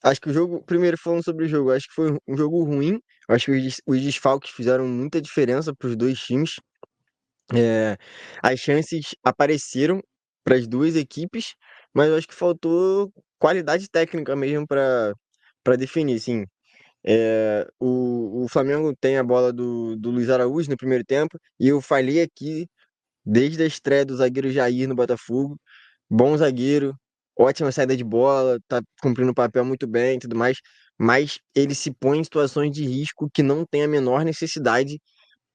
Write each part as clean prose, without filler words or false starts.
Acho que o jogo, primeiro falando sobre o jogo, acho que foi um jogo ruim. Eu acho que os desfalques fizeram muita diferença para os dois times. É, as chances apareceram para as duas equipes, mas eu acho que faltou qualidade técnica mesmo para definir, assim. O Flamengo tem a bola do Luiz Araújo no primeiro tempo, e eu falei aqui desde a estreia do zagueiro Jair no Botafogo, bom zagueiro, ótima saída de bola, tá cumprindo o papel muito bem e tudo mais, mas ele se põe em situações de risco que não tem a menor necessidade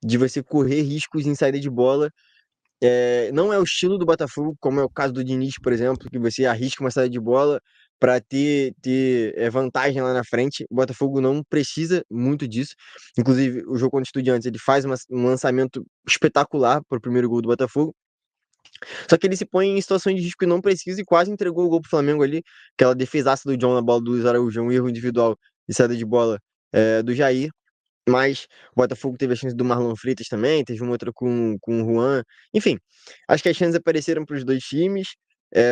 de você correr riscos em saída de bola. Não é o estilo do Botafogo, como é o caso do Diniz, por exemplo, que você arrisca uma saída de bola para ter vantagem lá na frente. O Botafogo não precisa muito disso. Inclusive, o jogo contra o Estudiantes, ele faz um lançamento espetacular para o primeiro gol do Botafogo. Só que ele se põe em situações de risco e não precisa e quase entregou o gol pro Flamengo ali. Aquela defesaça do John na bola do Luiz Araújo, um erro individual de saída de bola do Jair. Mas o Botafogo teve a chance do Marlon Freitas também, teve uma outra com o Juan. Enfim, acho que as chances apareceram para os dois times.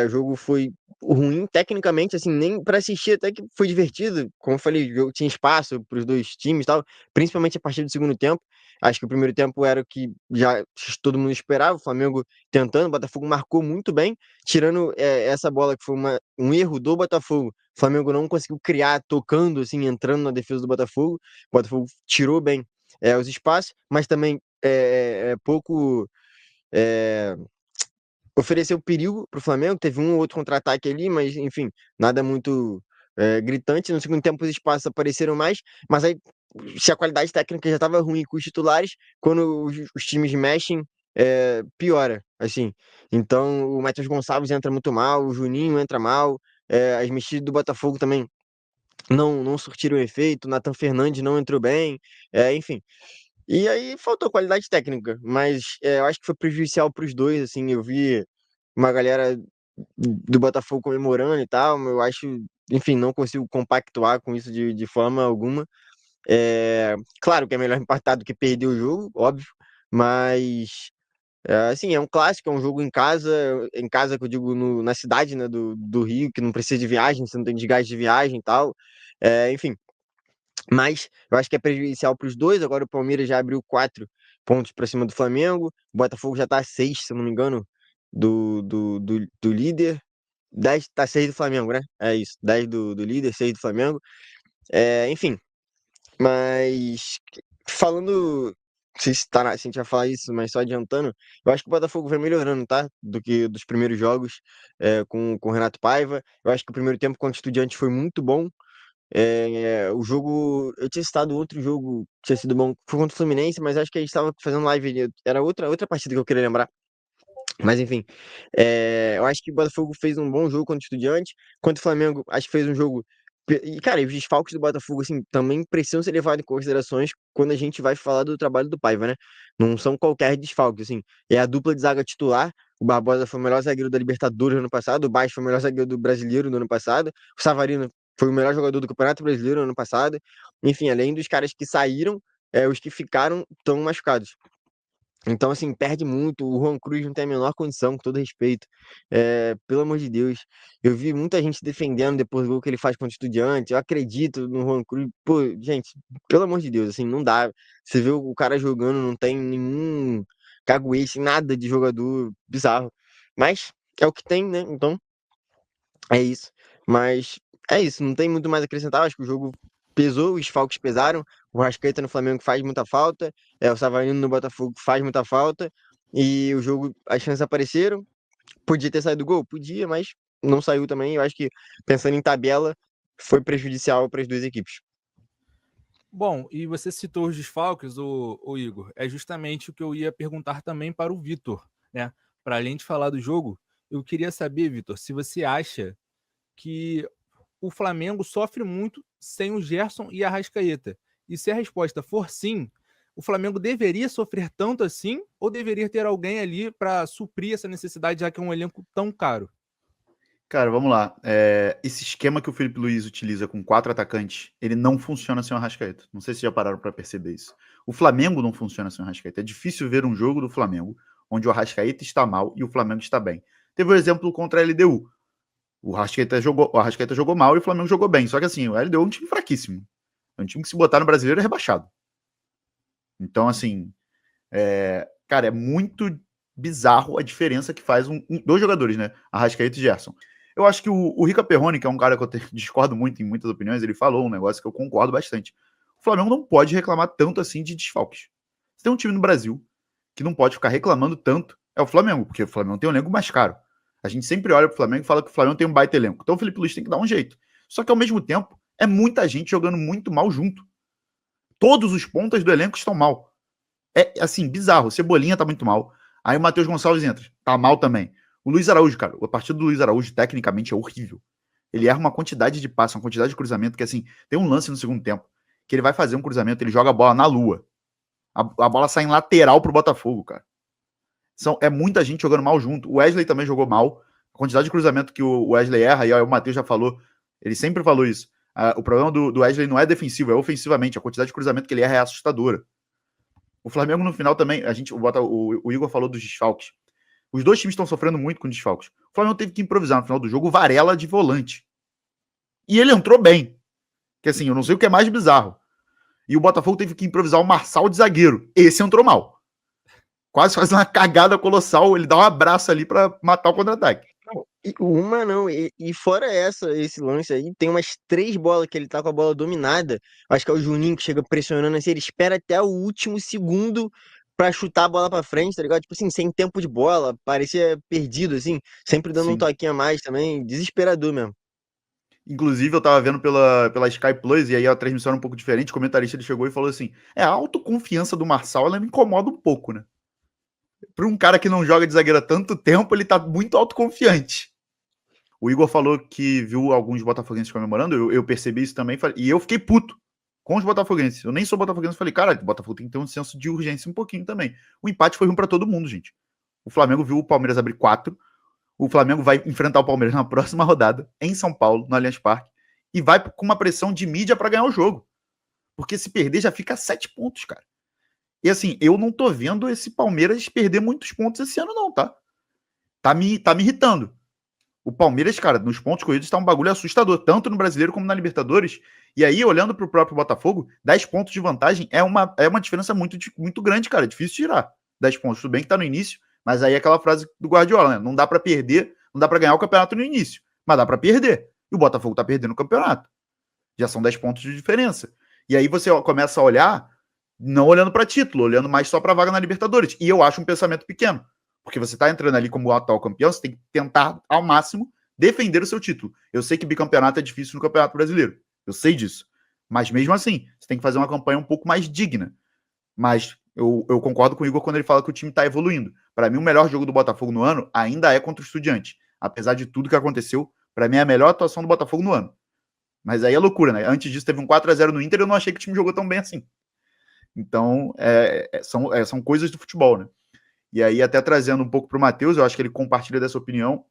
O jogo foi ruim tecnicamente, assim, nem para assistir até que foi divertido. Como eu falei, o jogo tinha espaço para os dois times e tal, principalmente a partir do segundo tempo. Acho que o primeiro tempo era o que já todo mundo esperava, o Flamengo tentando, o Botafogo marcou muito bem, tirando essa bola que foi um erro do Botafogo. O Flamengo não conseguiu criar tocando, assim, entrando na defesa do Botafogo. O Botafogo tirou bem os espaços, mas também pouco é, ofereceu perigo para o Flamengo. Teve um ou outro contra-ataque ali, mas enfim, nada muito gritante. No segundo tempo, os espaços apareceram mais, mas aí, se a qualidade técnica já estava ruim com os titulares, quando os times mexem, piora, assim. Então, o Matheus Gonçalves entra muito mal, o Juninho entra mal, as mexidas do Botafogo também não surtiram efeito, o Nathan Fernandes não entrou bem, enfim. E aí faltou qualidade técnica, mas eu acho que foi prejudicial para os dois, assim, eu vi uma galera do Botafogo comemorando e tal, mas eu acho, enfim, não consigo compactuar com isso de forma alguma. Claro que é melhor empatar do que perder o jogo, óbvio, mas assim, é um clássico, é um jogo em casa que eu digo na cidade, né, do Rio, que não precisa de viagem, você não tem desgaste de viagem e tal. Enfim, mas eu acho que é prejudicial para os dois. Agora o Palmeiras já abriu 4 pontos para cima do Flamengo. O Botafogo já está a 6, se eu não me engano, do líder. 10 tá 6 do Flamengo, né? É isso. 10 do líder, 6 do Flamengo. Enfim, mas falando. Não sei se a gente vai falar isso, mas só adiantando, eu acho que o Botafogo vem melhorando, tá? Do que dos primeiros jogos com o Renato Paiva. Eu acho que o primeiro tempo contra o Estudiantes foi muito bom. O jogo. Eu tinha citado outro jogo que tinha sido bom, foi contra o Fluminense, mas acho que a gente estava fazendo live ali. Era outra partida que eu queria lembrar. Mas enfim, eu acho que o Botafogo fez um bom jogo contra o Estudiantes. Contra o Flamengo, acho que fez um jogo. E, cara, os desfalques do Botafogo, assim, também precisam ser levados em considerações quando a gente vai falar do trabalho do Paiva, né? Não são qualquer desfalque, assim. É a dupla de zaga titular. O Barbosa foi o melhor zagueiro da Libertadores no ano passado. O Baixo foi o melhor zagueiro do Brasileiro no ano passado. O Savarino foi o melhor jogador do Campeonato Brasileiro no ano passado. Enfim, além dos caras que saíram, os que ficaram estão machucados. Então, assim, perde muito. O Juan Cruz não tem a menor condição, com todo respeito. Pelo amor de Deus. Eu vi muita gente defendendo depois do gol que ele faz contra o Estudiante. Eu acredito no Juan Cruz. Pô, gente, pelo amor de Deus, assim, não dá. Você vê o cara jogando, não tem nenhum caguete, nada de jogador bizarro. Mas é o que tem, né? Então, é isso. Mas é isso, não tem muito mais a acrescentar. Acho que o jogo pesou, os desfalques pesaram. O Rascaeta no Flamengo faz muita falta. O Savarino no Botafogo faz muita falta. E o jogo, as chances apareceram. Podia ter saído gol? Podia, mas não saiu também. Eu acho que, pensando em tabela, foi prejudicial para as duas equipes. Bom, e você citou os desfalques, o Igor. É justamente o que eu ia perguntar também para o Vitor, né? Para além de falar do jogo, eu queria saber, Vitor, se você acha que o Flamengo sofre muito sem o Gerson e a Arrascaeta. E se a resposta for sim, o Flamengo deveria sofrer tanto assim ou deveria ter alguém ali para suprir essa necessidade, já que é um elenco tão caro? Cara, vamos lá. Esse esquema que o Felipe Luiz utiliza com 4 atacantes, ele não funciona sem o Arrascaeta. Não sei se já pararam para perceber isso. O Flamengo não funciona sem o Arrascaeta. É difícil ver um jogo do Flamengo onde o Arrascaeta está mal e o Flamengo está bem. Teve o exemplo contra a LDU. O Arrascaeta jogou mal e o Flamengo jogou bem. Só que assim, o LDU é um time fraquíssimo. É um time que se botar no brasileiro é rebaixado. Então, assim, cara, é muito bizarro a diferença que faz dois jogadores, né? Arrascaeta e Gerson. Eu acho que o Rica Perrone, que é um cara que eu discordo muito em muitas opiniões, ele falou um negócio que eu concordo bastante. O Flamengo não pode reclamar tanto assim de desfalques. Se tem um time no Brasil que não pode ficar reclamando tanto, é o Flamengo, porque o Flamengo tem um elenco mais caro. A gente sempre olha pro Flamengo e fala que o Flamengo tem um baita elenco. Então o Felipe Luiz tem que dar um jeito. Só que ao mesmo tempo, é muita gente jogando muito mal junto. Todos os pontas do elenco estão mal. É assim, bizarro. O Cebolinha tá muito mal. Aí o Matheus Gonçalves entra. Tá mal também. O Luiz Araújo, cara, a partida do Luiz Araújo, tecnicamente, é horrível. Ele erra uma quantidade de passos, uma quantidade de cruzamento, que assim, tem um lance no segundo tempo, que ele vai fazer um cruzamento, ele joga a bola na lua. A bola sai em lateral pro Botafogo, cara. É muita gente jogando mal junto. O Wesley também jogou mal. A quantidade de cruzamento que o Wesley erra, e o Matheus já falou, ele sempre falou isso. O problema do Wesley não é defensivo, é ofensivamente. A quantidade de cruzamento que ele erra é assustadora. O Flamengo no final também, o Igor falou dos desfalques. Os dois times estão sofrendo muito com desfalques. O Flamengo teve que improvisar no final do jogo o Varela de volante. E ele entrou bem. Que assim, eu não sei o que é mais bizarro. E o Botafogo teve que improvisar o Marçal de zagueiro. Esse entrou mal. Quase faz uma cagada colossal. Ele dá um abraço ali pra matar o contra-ataque. E fora esse lance aí, tem umas 3 bolas que ele tá com a bola dominada. Acho que é o Juninho que chega pressionando assim, ele espera até o último segundo pra chutar a bola pra frente, tá ligado? Tipo assim, sem tempo de bola, parecia perdido, assim, sempre dando um toquinho a mais também, desesperador mesmo. Inclusive, eu tava vendo pela Sky Plus, e aí a transmissão era um pouco diferente, o comentarista ele chegou e falou assim, a autoconfiança do Marçal, ela me incomoda um pouco, né? Pra um cara que não joga de zagueiro há tanto tempo, ele tá muito autoconfiante. O Igor falou que viu alguns botafoguenses comemorando, eu percebi isso também, e eu fiquei puto com os botafoguenses. Eu nem sou botafoguense, falei, cara, o Botafogo tem que ter um senso de urgência um pouquinho também. O empate foi ruim pra todo mundo, gente. O Flamengo viu o Palmeiras abrir 4, o Flamengo vai enfrentar o Palmeiras na próxima rodada, em São Paulo, no Allianz Parque, e vai com uma pressão de mídia pra ganhar o jogo. Porque se perder, já fica 7 pontos, cara. E assim, eu não tô vendo esse Palmeiras perder muitos pontos esse ano, não, tá? Tá me irritando. O Palmeiras, cara, nos pontos corridos tá um bagulho assustador, tanto no Brasileiro como na Libertadores. E aí, olhando pro próprio Botafogo, 10 pontos de vantagem é uma diferença muito grande, cara. É difícil tirar 10 pontos. Tudo bem que tá no início, mas aí é aquela frase do Guardiola, né? Não dá pra perder, não dá pra ganhar o campeonato no início, mas dá pra perder. E o Botafogo tá perdendo o campeonato. Já são 10 pontos de diferença. E aí você começa a olhar, não olhando para título, olhando mais só para vaga na Libertadores. E eu acho um pensamento pequeno, porque você está entrando ali como o atual campeão, você tem que tentar ao máximo defender o seu título. Eu sei que bicampeonato é difícil no Campeonato Brasileiro, eu sei disso. Mas mesmo assim, você tem que fazer uma campanha um pouco mais digna. Mas eu concordo com o Igor quando ele fala que o time está evoluindo. Para mim, o melhor jogo do Botafogo no ano ainda é contra o Estudiantes. Apesar de tudo que aconteceu, para mim é a melhor atuação do Botafogo no ano. Mas aí é loucura, né? Antes disso, teve um 4-0 no Inter e eu não achei que o time jogou tão bem assim. Então, são coisas do futebol, né? E aí, até trazendo um pouco para o Matheus, eu acho que ele compartilha dessa opinião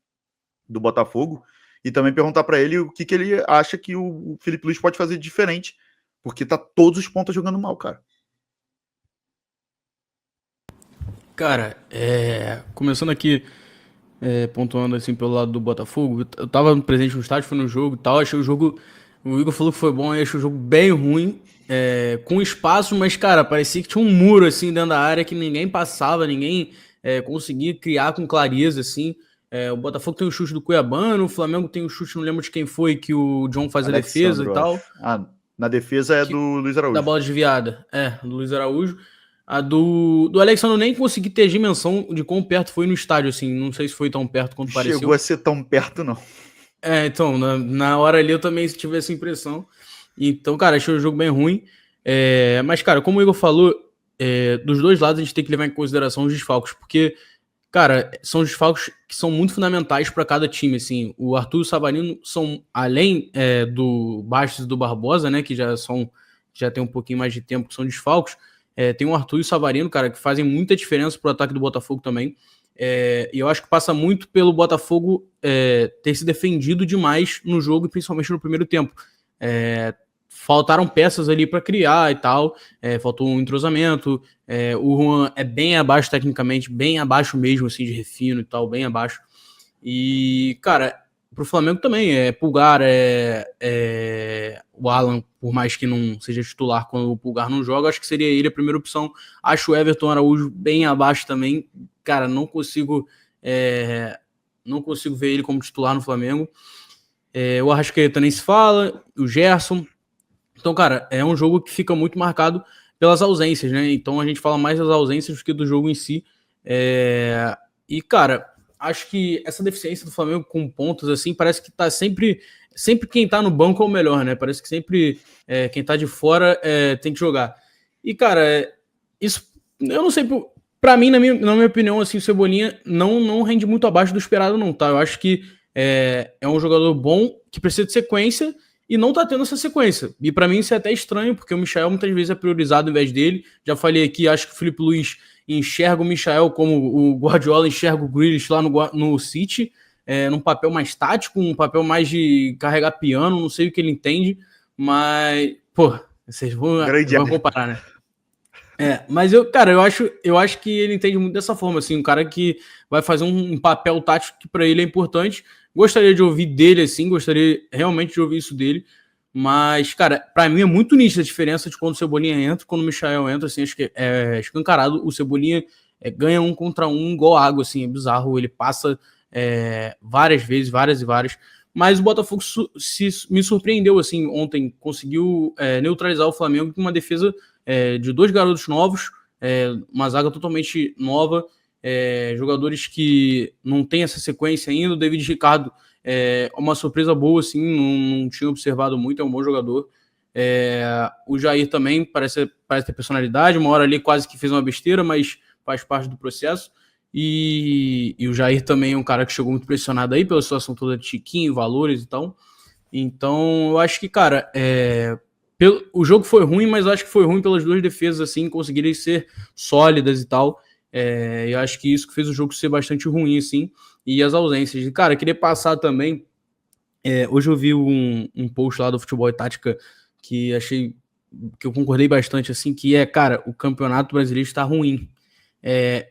do Botafogo, e também perguntar para ele o que ele acha que o Felipe Luiz pode fazer de diferente, porque tá todos os pontos jogando mal, cara. Cara, começando aqui, pontuando assim pelo lado do Botafogo, eu tava presente no estádio, fui no jogo e tal, achei o jogo, o Igor falou que foi bom, eu achei o jogo bem ruim, com espaço, mas cara, parecia que tinha um muro assim dentro da área que ninguém passava, ninguém conseguia criar com clareza assim. O Botafogo tem o chute do Cuiabano, o Flamengo tem o chute, não lembro de quem foi, que o John faz a defesa e tal. Na defesa é do Luiz Araújo. Da bola desviada, do Luiz Araújo. A do Alexandre nem consegui ter dimensão de quão perto foi no estádio, assim. Não sei se foi tão perto quanto pareceu. Chegou a ser tão perto, não. Então, na hora ali eu também tive essa impressão. Então, cara, achei o jogo bem ruim. Mas, cara, como o Igor falou, dos dois lados a gente tem que levar em consideração os desfalques, porque, cara, são desfalques que são muito fundamentais para cada time, assim. O Arthur e o Savarino são, além do Bastos e do Barbosa, né, que já tem um pouquinho mais de tempo, que são desfalques. Tem o Arthur e o Savarino, cara, que fazem muita diferença pro ataque do Botafogo também. E eu acho que passa muito pelo Botafogo ter se defendido demais no jogo, principalmente no primeiro tempo. Faltaram peças ali para criar e tal, faltou um entrosamento. O Juan é bem abaixo tecnicamente, bem abaixo mesmo, assim, de refino e tal, bem abaixo. E, cara, pro Flamengo também, Pulgar, o Alan, por mais que não seja titular quando o Pulgar não joga, acho que seria ele a primeira opção. Acho o Everton Araújo bem abaixo também, cara, não consigo ver ele como titular no Flamengo. O Arrascaeta nem se fala, o Gerson. Então, cara, é um jogo que fica muito marcado pelas ausências, né? Então a gente fala mais das ausências do que do jogo em si. E, cara, acho que essa deficiência do Flamengo com pontos, assim, parece que tá sempre quem tá no banco é o melhor, né? Parece que sempre quem tá de fora tem que jogar. E, cara, isso, eu não sei, pra mim, na minha opinião, assim, o Cebolinha não rende muito abaixo do esperado, não, tá? Eu acho que é um jogador bom que precisa de sequência e não tá tendo essa sequência. E pra mim isso é até estranho, porque o Michael muitas vezes é priorizado ao invés dele. Já falei aqui, acho que o Felipe Luiz enxerga o Michael como o Guardiola enxerga o Grealish lá no City, num papel mais tático, um papel mais de carregar piano, não sei o que ele entende, mas, pô, vocês vão comparar, né? Mas eu acho que ele entende muito dessa forma, assim, um cara que vai fazer um papel tático que para ele é importante. Gostaria de ouvir dele, assim, gostaria realmente de ouvir isso dele, mas, cara, para mim é muito nítida a diferença de quando o Cebolinha entra e quando o Michael entra, assim, acho que é escancarado. O Cebolinha ganha 1 contra 1 igual água, assim, é bizarro, ele passa várias vezes, várias e várias, mas o Botafogo me surpreendeu, assim, ontem, conseguiu neutralizar o Flamengo com uma defesa de 2 garotos novos, uma zaga totalmente nova, jogadores que não tem essa sequência ainda. O David Ricardo uma surpresa boa, assim, não tinha observado muito, é um bom jogador. O Jair também parece ter personalidade, uma hora ali quase que fez uma besteira, mas faz parte do processo. E o Jair também é um cara que chegou muito pressionado aí pela situação toda de Chiquinho, valores e tal. Então, eu acho que, cara, o jogo foi ruim, mas eu acho que foi ruim pelas duas defesas, assim, conseguirem ser sólidas e tal. Eu acho que isso que fez o jogo ser bastante ruim, assim, e as ausências. E, cara, queria passar também, hoje eu vi um post lá do Futebol e Tática que achei, que eu concordei bastante, assim, que cara, o Campeonato Brasileiro está ruim.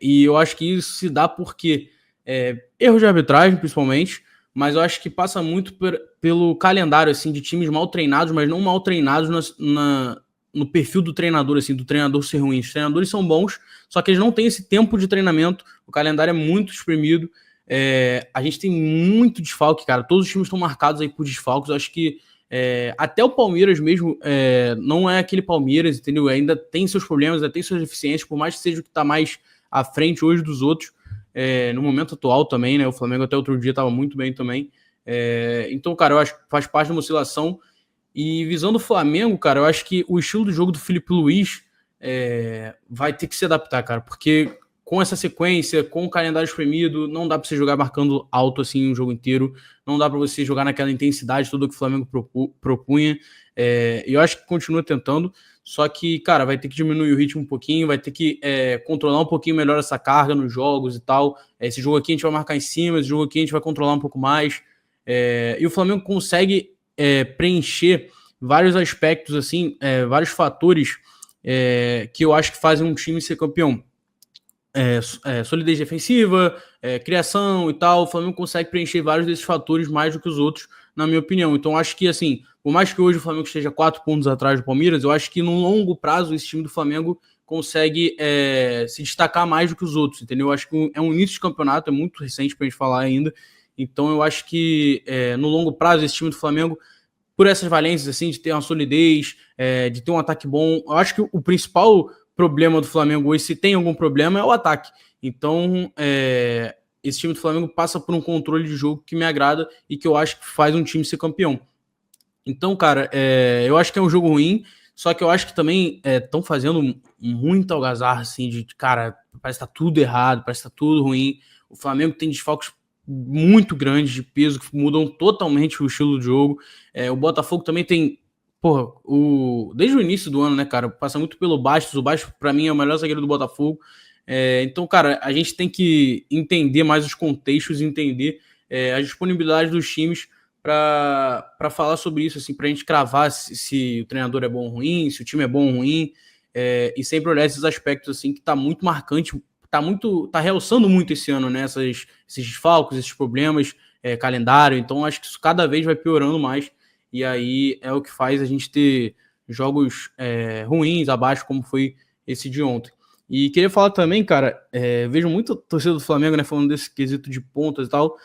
E eu acho que isso se dá porque erros de arbitragem, principalmente, mas eu acho que passa muito pelo calendário, assim, de times mal treinados, mas não mal treinados no perfil do treinador, assim, do treinador ser ruim. Os treinadores são bons, só que eles não têm esse tempo de treinamento, o calendário é muito espremido, a gente tem muito desfalque, cara, todos os times estão marcados aí por desfalques. Eu acho que até o Palmeiras mesmo não é aquele Palmeiras, entendeu? Ainda tem seus problemas, ainda tem suas deficiências, por mais que seja o que está mais à frente hoje dos outros, no momento atual também, né? O Flamengo até outro dia estava muito bem também. Então, cara, eu acho que faz parte de uma oscilação. E visando o Flamengo, cara, eu acho que o estilo do jogo do Felipe Luiz vai ter que se adaptar, cara, porque com essa sequência, com o calendário espremido, não dá para você jogar marcando alto assim o jogo inteiro, não dá para você jogar naquela intensidade toda que o Flamengo propunha. Eu acho que continua tentando, só que, cara, vai ter que diminuir o ritmo um pouquinho, vai ter que controlar um pouquinho melhor essa carga nos jogos e tal. Esse jogo aqui a gente vai marcar em cima, esse jogo aqui a gente vai controlar um pouco mais. E o Flamengo consegue preencher vários aspectos, assim, vários fatores que eu acho que fazem um time ser campeão. Solidez defensiva, criação e tal. O Flamengo consegue preencher vários desses fatores mais do que os outros, na minha opinião. Então acho que, assim, por mais que hoje o Flamengo esteja 4 pontos atrás do Palmeiras, eu acho que no longo prazo esse time do Flamengo consegue se destacar mais do que os outros, entendeu? Eu acho que é um início de campeonato, é muito recente pra gente falar ainda. Então eu acho que no longo prazo esse time do Flamengo, por essas valências, assim, de ter uma solidez, de ter um ataque bom, eu acho que o principal problema do Flamengo hoje, se tem algum problema, é o ataque. Então, esse time do Flamengo passa por um controle de jogo que me agrada e que eu acho que faz um time ser campeão. Então, cara, eu acho que é um jogo ruim, só que eu acho que também estão fazendo muita algazarra, assim, de cara, parece que tá tudo errado, parece que tá tudo ruim. O Flamengo tem desfalques muito grandes de peso, que mudam totalmente o estilo de jogo. O Botafogo também tem, porra, desde o início do ano, né, cara, passa muito pelo Bastos. O Bastos, pra mim, é o melhor zagueiro do Botafogo. Então, cara, a gente tem que entender mais os contextos, entender a disponibilidade dos times para falar sobre isso, assim, pra gente cravar se o treinador é bom ou ruim, se o time é bom ou ruim, e sempre olhar esses aspectos, assim, que tá muito marcante, tá realçando muito esse ano, né, esses desfalques, esses problemas, calendário, então acho que isso cada vez vai piorando mais, e aí é o que faz a gente ter jogos ruins, abaixo, como foi esse de ontem. E queria falar também, cara, vejo muito torcida do Flamengo, né, falando desse quesito de pontas e tal,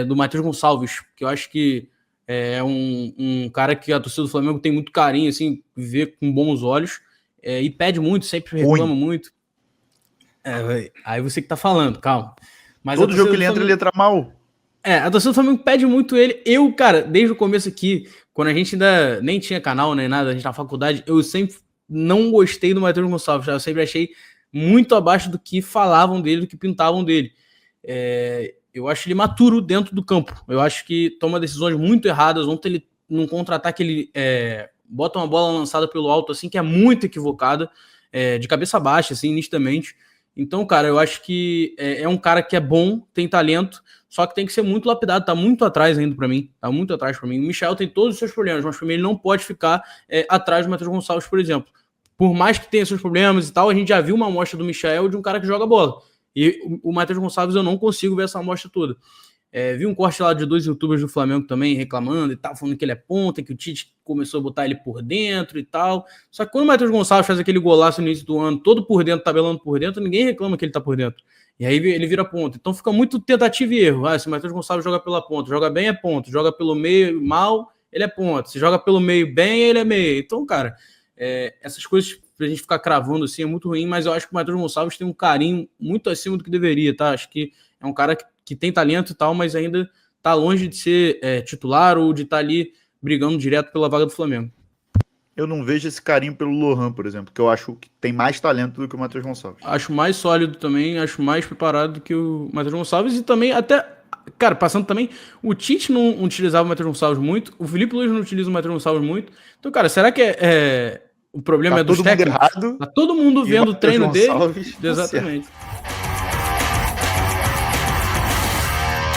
do Matheus Gonçalves, que eu acho que é um cara que a torcida do Flamengo tem muito carinho, assim, vê com bons olhos, e pede muito, sempre reclama muito. Aí você que tá falando, calma. Mas todo jogo que ele entra, ele entra mal. A torcida do Flamengo pede muito ele. Eu, cara, desde o começo aqui, quando a gente ainda nem tinha canal, nem nada, a gente na faculdade, eu sempre não gostei do Matheus Gonçalves, tá? Eu sempre achei muito abaixo do que falavam dele, do que pintavam dele. Eu acho ele maturo dentro do campo. Eu acho que toma decisões muito erradas. Ontem ele, num contra-ataque, ele bota uma bola lançada pelo alto, assim, que é muito equivocada, de cabeça baixa, assim, nitidamente. Então, cara, eu acho que é um cara que é bom, tem talento, só que tem que ser muito lapidado, tá muito atrás ainda pra mim, tá muito atrás pra mim. O Michel tem todos os seus problemas, mas pra mim ele não pode ficar atrás do Matheus Gonçalves, por exemplo. Por mais que tenha seus problemas e tal, a gente já viu uma amostra do Michel de um cara que joga bola. E o Matheus Gonçalves eu não consigo ver essa amostra toda. Vi um corte lá de 2 youtubers do Flamengo também reclamando e tal, falando que ele é ponta, que o Tite começou a botar ele por dentro e tal. Só que quando o Matheus Gonçalves faz aquele golaço no início do ano, todo por dentro, tabelando por dentro, ninguém reclama que ele tá por dentro. E aí ele vira ponta. Então fica muito tentativa e erro. Se o Matheus Gonçalves joga pela ponta, joga bem é ponta, joga pelo meio mal, ele é ponta. Se joga pelo meio bem, ele é meio. Então, cara, essas coisas pra gente ficar cravando assim é muito ruim, mas eu acho que o Matheus Gonçalves tem um carinho muito acima do que deveria, tá? Acho que é um cara que tem talento e tal, mas ainda tá longe de ser titular ou de estar ali brigando direto pela vaga do Flamengo. Eu não vejo esse carinho pelo Lohan, por exemplo, que eu acho que tem mais talento do que o Matheus Gonçalves. Acho mais sólido também, acho mais preparado do que o Matheus Gonçalves e também até, cara, passando também, o Tite não utilizava o Matheus Gonçalves muito, o Felipe Luiz não utiliza o Matheus Gonçalves muito. Então, cara, será que o problema tá é dos técnicos? Errado, tá todo mundo vendo o treino dele. Exatamente.